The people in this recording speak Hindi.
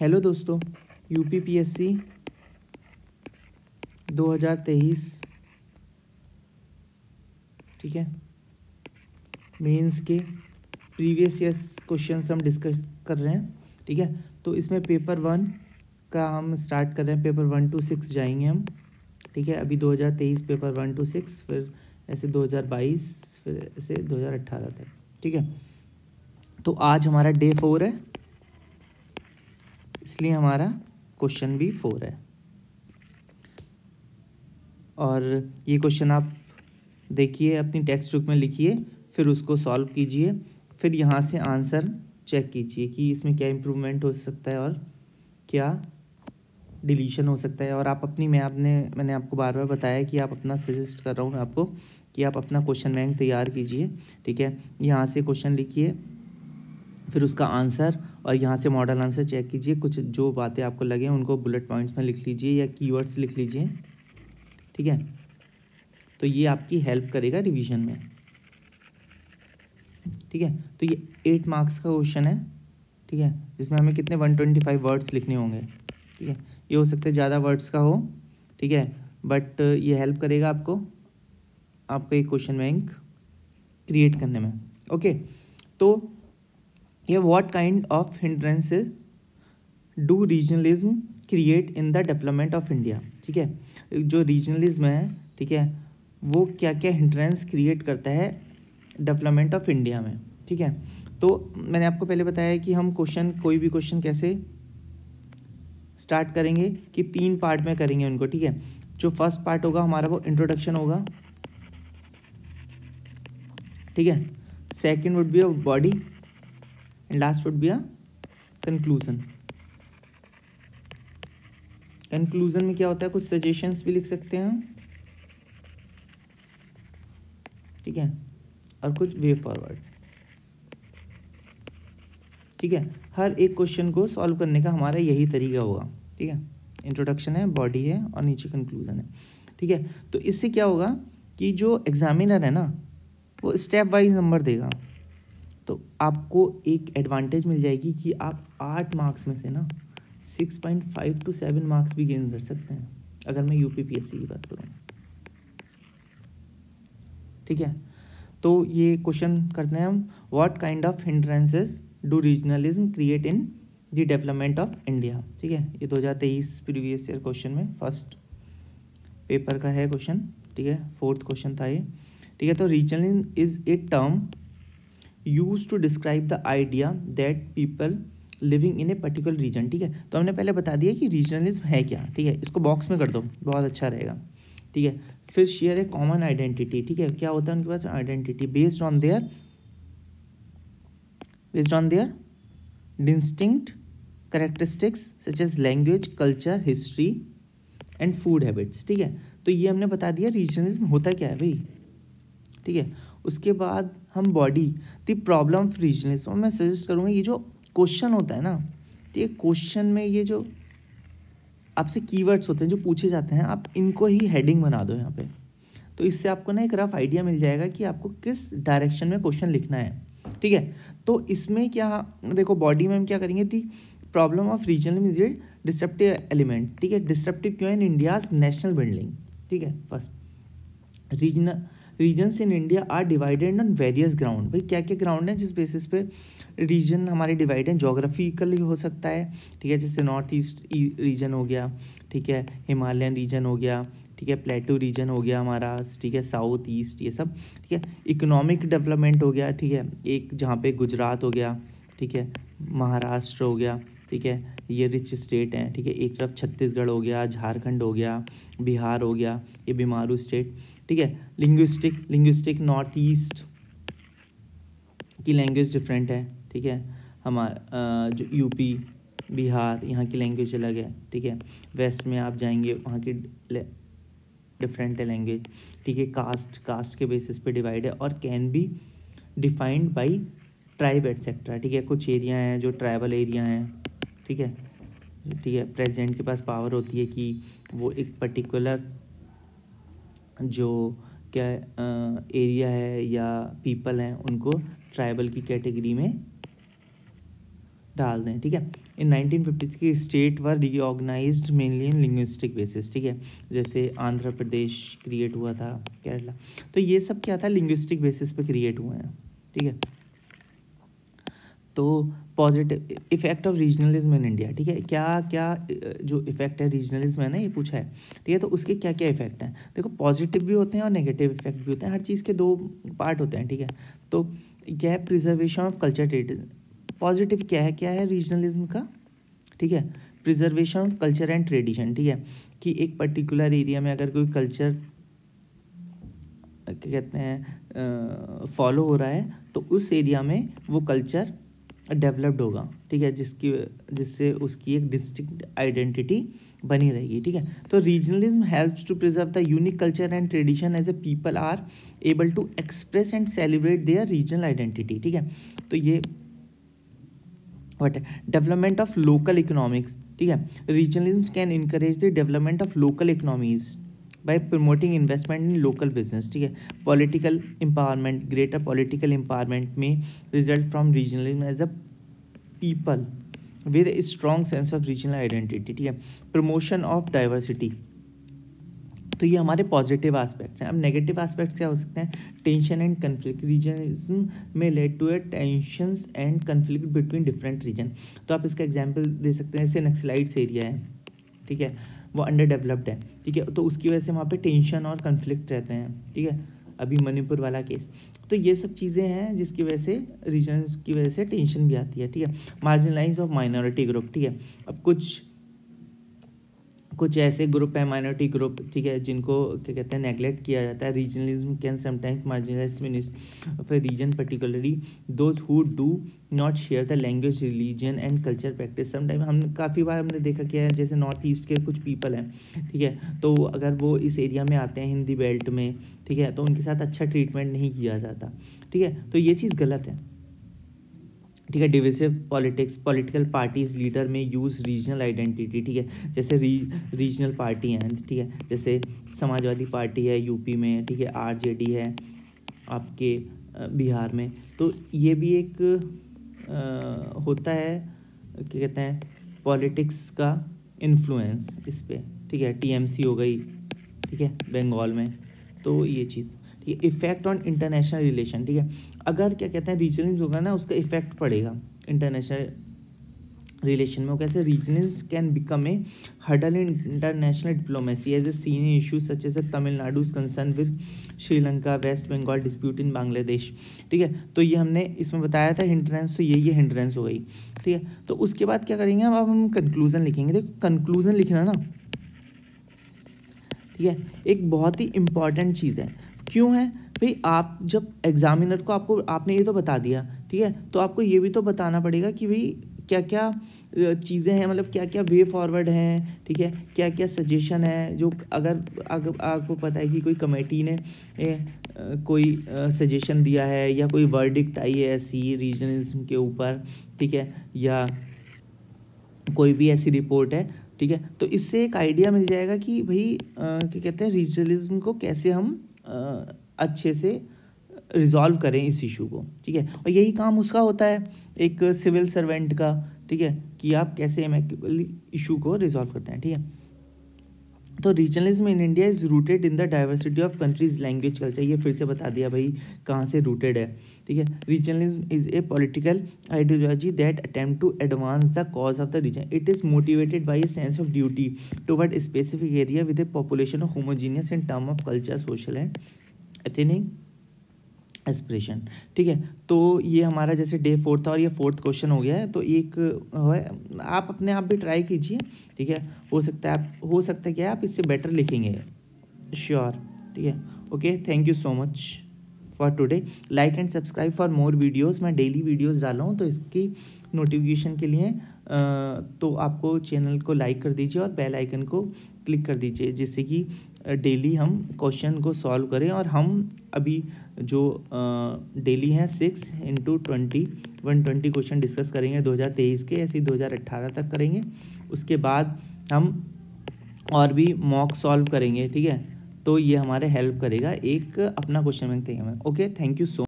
हेलो दोस्तों, यूपीपीएससी 2023 ठीक है, मेंस के प्रीवियस ईयर्स क्वेश्चंस हम डिस्कस कर रहे हैं। ठीक है, तो इसमें पेपर 1 का हम स्टार्ट कर रहे हैं। पेपर 1 to 6 जाएंगे हम। ठीक है, अभी 2023 पेपर 1 to 6, फिर ऐसे 2022, फिर ऐसे 2018 तक। ठीक है, तो आज हमारा डे 4 है, इसलिए हमारा क्वेश्चन भी 4 है। और ये क्वेश्चन आप देखिए, अपनी टेक्स्ट बुक में लिखिए, फिर उसको सॉल्व कीजिए, फिर यहाँ से आंसर चेक कीजिए कि इसमें क्या इम्प्रूवमेंट हो सकता है और क्या डिलीशन हो सकता है। और आप अपनी मैंने आपको बार बार बताया कि आप अपना सजेस्ट कर रहा हूँ मैं आपको कि आप अपना क्वेश्चन बैंक तैयार कीजिए। ठीक है, यहाँ से क्वेश्चन लिखिए, फिर उसका आंसर, और यहाँ से मॉडल आंसर चेक कीजिए। कुछ जो बातें आपको लगे उनको बुलेट पॉइंट्स में लिख लीजिए या कीवर्ड्स लिख लीजिए। ठीक है, तो ये आपकी हेल्प करेगा रिवीजन में। ठीक है, तो ये 8 मार्क्स का क्वेश्चन है। ठीक है, जिसमें हमें कितने 125 वर्ड्स लिखने होंगे। ठीक है, ये हो सकता है ज़्यादा वर्ड्स का हो। ठीक है, बट ये हेल्प करेगा आपको आपका एक क्वेश्चन बैंक क्रिएट करने में। ओके, तो ये what kind of hindrances do regionalism create in the development of India. ठीक है, जो रीजनलिज्म है, ठीक है, वो क्या क्या हिंड्रेंस क्रिएट करता है डेवलपमेंट ऑफ इंडिया में। ठीक है, तो मैंने आपको पहले बताया कि हम कोई भी क्वेश्चन कैसे स्टार्ट करेंगे कि 3 पार्ट में करेंगे उनको। ठीक है, जो फर्स्ट पार्ट होगा हमारा वो इंट्रोडक्शन होगा। ठीक है, second would be a body and last would be a conclusion. Conclusion में क्या होता है, कुछ सजेशंस भी लिख सकते हैं हम। ठीक है, और कुछ वे फॉरवर्ड। ठीक है, हर एक क्वेश्चन को सॉल्व करने का हमारा यही तरीका होगा। ठीक है, इंट्रोडक्शन है, बॉडी है और नीचे कंक्लूजन है। ठीक है, तो इससे क्या होगा कि जो एग्जामिनर है ना, वो स्टेप वाइज नंबर देगा। तो आपको एक एडवांटेज मिल जाएगी कि आप 8 मार्क्स में से ना 6.5 to 7 मार्क्स भी गेन कर सकते हैं, अगर मैं यूपीपीएससी की बात करूँ। ठीक है, तो ये क्वेश्चन करते हैं हम, what kind of hindrances do regionalism create in the development of India. ठीक है, ये 2023 प्रीवियस ईयर क्वेश्चन में फर्स्ट पेपर का है क्वेश्चन। ठीक है, 4th क्वेश्चन था ये। ठीक है, तो regionalism is a term use to describe the idea that people living in a particular region. ठीक है, तो हमने पहले बता दिया कि रीजनलिज्म है क्या। ठीक है, इसको बॉक्स में कर दो, बहुत अच्छा रहेगा। ठीक है, फिर शेयर ए कॉमन आइडेंटिटी। ठीक है, क्या होता है उनके पास identity based on their distinct characteristics such as language, culture, history and food habits. ठीक है, तो ये हमने बता दिया रीजनलिज्म होता क्या है भाई। ठीक है, उसके बाद हम body the problem of regionalism. मैं सजेस्ट करूँगा ये जो क्वेश्चन होता है ना, तो ये क्वेश्चन में ये जो आपसे कीवर्ड्स होते हैं जो पूछे जाते हैं, आप इनको ही हेडिंग बना दो यहाँ पे। तो इससे आपको ना एक रफ आइडिया मिल जाएगा कि आपको किस डायरेक्शन में क्वेश्चन लिखना है। ठीक है, तो इसमें क्या, देखो बॉडी में हम क्या करेंगे, थी problem of regional is a disruptive element. ठीक है, डिस्ट्रप्टिव क्यों है इन इंडियाज नेशनल बिल्डिंग। ठीक है, first regions in India are divided on various ground. भाई क्या क्या ग्राउंड है जिस बेसिस पे रीजन हमारे डिवाइड हैं। जोग्राफिकली हो सकता है, ठीक है, जैसे नॉर्थ ईस्ट रीजन हो गया, ठीक है, हिमालयन रीजन हो गया, ठीक है, प्लेटू रीजन हो गया हमारा, ठीक है, साउथ ईस्ट, ये सब। ठीक है, इकोनॉमिक डेवलपमेंट हो गया, ठीक है, एक जहाँ पे गुजरात हो गया, ठीक है, महाराष्ट्र हो गया, ठीक है, ये रिच स्टेट हैं। ठीक है, एक तरफ छत्तीसगढ़ हो गया, झारखंड हो गया, बिहार हो गया, ये बीमारू स्टेट। ठीक है, लिंग्विस्टिक नॉर्थ ईस्ट की लैंग्वेज डिफरेंट है। ठीक है, हमारा जो यूपी, बिहार, यहाँ की लैंग्वेज अलग है। ठीक है, वेस्ट में आप जाएंगे वहाँ की डिफरेंट है लैंग्वेज। ठीक है, कास्ट के बेसिस पे डिवाइड है और can be defined by tribe etcetera. ठीक है, कुछ एरिया हैं जो ट्राइबल एरिया हैं। ठीक है, ठीक है, प्रेसिडेंट के पास पावर होती है कि वो एक पर्टिकुलर जो क्या एरिया है या पीपल हैं उनको ट्राइबल की कैटेगरी में डाल दें, ठीक है। इन 1950s की state were recognized mainly in linguistic basis, ठीक है। जैसे आंध्र प्रदेश क्रिएट हुआ था, केरला, तो ये सब क्या था, लिंग्विस्टिक बेसिस पे क्रिएट हुए हैं, ठीक है। तो positive effect of regionalism in India, ठीक है, क्या क्या जो इफेक्ट है रीजनलिज्म है ना, ये पूछा है, ठीक है। तो उसके क्या क्या इफेक्ट हैं, देखो पॉजिटिव भी होते हैं और नेगेटिव इफेक्ट भी होते हैं, हर चीज़ के दो पार्ट होते हैं, ठीक है। तो क्या है, preservation of culture tradition, positive क्या है रीजनलिज्म का, ठीक है, preservation of culture and tradition, ठीक है, कि एक पर्टिकुलर एरिया में अगर कोई कल्चर क्या कहते हैं फॉलो हो रहा है, तो उस एरिया में वो कल्चर डेवलप्ड होगा, ठीक है, जिससे उसकी एक डिस्टिंक्ट आइडेंटिटी बनी रहेगी, ठीक है। तो regionalism helps to preserve the unique culture and tradition as a people are able to express and celebrate their regional identity, ठीक है। तो ये व्हाट है, डेवलपमेंट ऑफ लोकल इकोनॉमिक्स, ठीक है, regionalism can encourage the development of local economies by promoting investment in local business, ठीक है। Political empowerment, greater political empowerment में result from regionalism as a people with a strong sense of regional identity, ठीक है। प्रमोशन ऑफ डाइवर्सिटी, तो ये हमारे पॉजिटिव एस्पेक्ट्स हैं। अब नेगेटिव एस्पेक्ट्स क्या हो सकते हैं, टेंशन एंड कन्फ्लिक्ट, रीजनलिज्म में led to a tensions and conflict between different region. तो आप इसका एग्जांपल दे सकते हैं, जैसे नक्सलाइट्स एरिया है, ठीक है, वो अंडर डेवलप्ड है, ठीक है, तो उसकी वजह से वहाँ पे टेंशन और कन्फ्लिक्ट रहते हैं, ठीक है। अभी मणिपुर वाला केस, तो ये सब चीज़ें हैं जिसकी वजह से रीजन की वजह से टेंशन भी आती है, ठीक है। मार्जिनलाइज ऑफ माइनॉरिटी ग्रुप, ठीक है। अब कुछ ऐसे ग्रुप है माइनॉरिटी ग्रुप, ठीक है, जिनको क्या कहते हैं नेगलेक्ट किया जाता है। Regionalism can sometimes marginalize of a region, particularly those who do not share the language, religion and culture practice. Sometime हम काफ़ी बार हमने देखा क्या है, जैसे नॉर्थ ईस्ट के कुछ पीपल हैं, ठीक है, तो अगर वो इस एरिया में आते हैं हिंदी बेल्ट में, ठीक है, तो उनके साथ अच्छा ट्रीटमेंट नहीं किया जाता, ठीक है, तो ये चीज़ गलत है, ठीक है। Divisive politics, political parties leader में यूज़ रीजनल आइडेंटिटी, ठीक है, जैसे रीजनल पार्टी हैं, ठीक है, जैसे समाजवादी पार्टी है यूपी में, ठीक है, आरजेडी है आपके बिहार में, तो ये भी एक होता है क्या कहते हैं पॉलिटिक्स का इन्फ्लुएंस इस पे, ठीक है। टीएमसी हो गई, ठीक है, बंगाल में, तो ये चीज़, ठीक है। इफेक्ट ऑन इंटरनेशनल रिलेशन, ठीक है, अगर क्या कहते हैं रीजनलिज्म होगा ना, उसका इफेक्ट पड़ेगा इंटरनेशनल रिलेशन में। वो कैसे, regionalism can become a hurdle in international diplomacy as a senior issue such as Tamil Nadu's concern with Sri Lanka, West Bengal dispute in Bangladesh, ठीक है। तो ये हमने इसमें बताया था हिंड्रेंस, तो ये हिंड्रेंस हो गई, ठीक है। तो उसके बाद क्या करेंगे, अब हम कंक्लूजन लिखेंगे। देखो कंक्लूजन लिखना ना, ठीक है, एक बहुत ही इंपॉर्टेंट चीज़ है। क्यों है भाई, आप जब एग्जामिनर को आपने ये तो बता दिया, ठीक है, तो आपको ये भी तो बताना पड़ेगा कि भाई क्या क्या चीज़ें हैं, मतलब क्या क्या वे फॉरवर्ड हैं, ठीक है, क्या क्या सजेशन है, जो अगर आपको पता है कि कोई कमेटी ने कोई सजेशन दिया है या कोई वर्डिक्ट आई है ऐसी रीजनलिज्म के ऊपर, ठीक है, या कोई भी ऐसी रिपोर्ट है, ठीक है, तो इससे एक आइडिया मिल जाएगा कि भाई क्या कहते हैं रीजनलिज्म को कैसे हम अच्छे से रिजॉल्व करें इस इशू को, ठीक है। और यही काम उसका होता है एक सिविल सर्वेंट का, ठीक है, कि आप कैसे एमिकेबली इशू को रिजॉल्व करते हैं, ठीक है। तो regionalism in India is rooted in the diversity of countries language culture, ये फिर से बता दिया भाई कहाँ से रूटेड है, ठीक है। Regionalism is a political ideology that attempt to advance the cause of the region. It is motivated by a sense of duty toward specific area with a population of homogeneous in term of culture, social and ethnic aspiration, ठीक है। तो ये हमारा जैसे डे 4 था और ये 4th क्वेश्चन हो गया है, तो एक है, आप अपने आप भी ट्राई कीजिए, ठीक है, हो सकता है क्या आप इससे बेटर लिखेंगे, श्योर, ठीक है। Okay, thank you so much for today. Like and subscribe for more videos, मैं डेली वीडियोज़ डाला हूँ, तो इसकी नोटिफिकेशन के लिए तो आपको चैनल को लाइक कर दीजिए और बेल आइकन को क्लिक कर दीजिए, जिससे कि डेली हम क्वेश्चन को सॉल्व करें। और हम अभी जो डेली हैं 6 × 20 120 क्वेश्चन डिस्कस करेंगे 2023 के, ऐसे 2018 तक करेंगे। उसके बाद हम और भी मॉक सॉल्व करेंगे, ठीक है, तो ये हमारे हेल्प करेगा एक अपना क्वेश्चन बैंक तैयार में। Okay, thank you so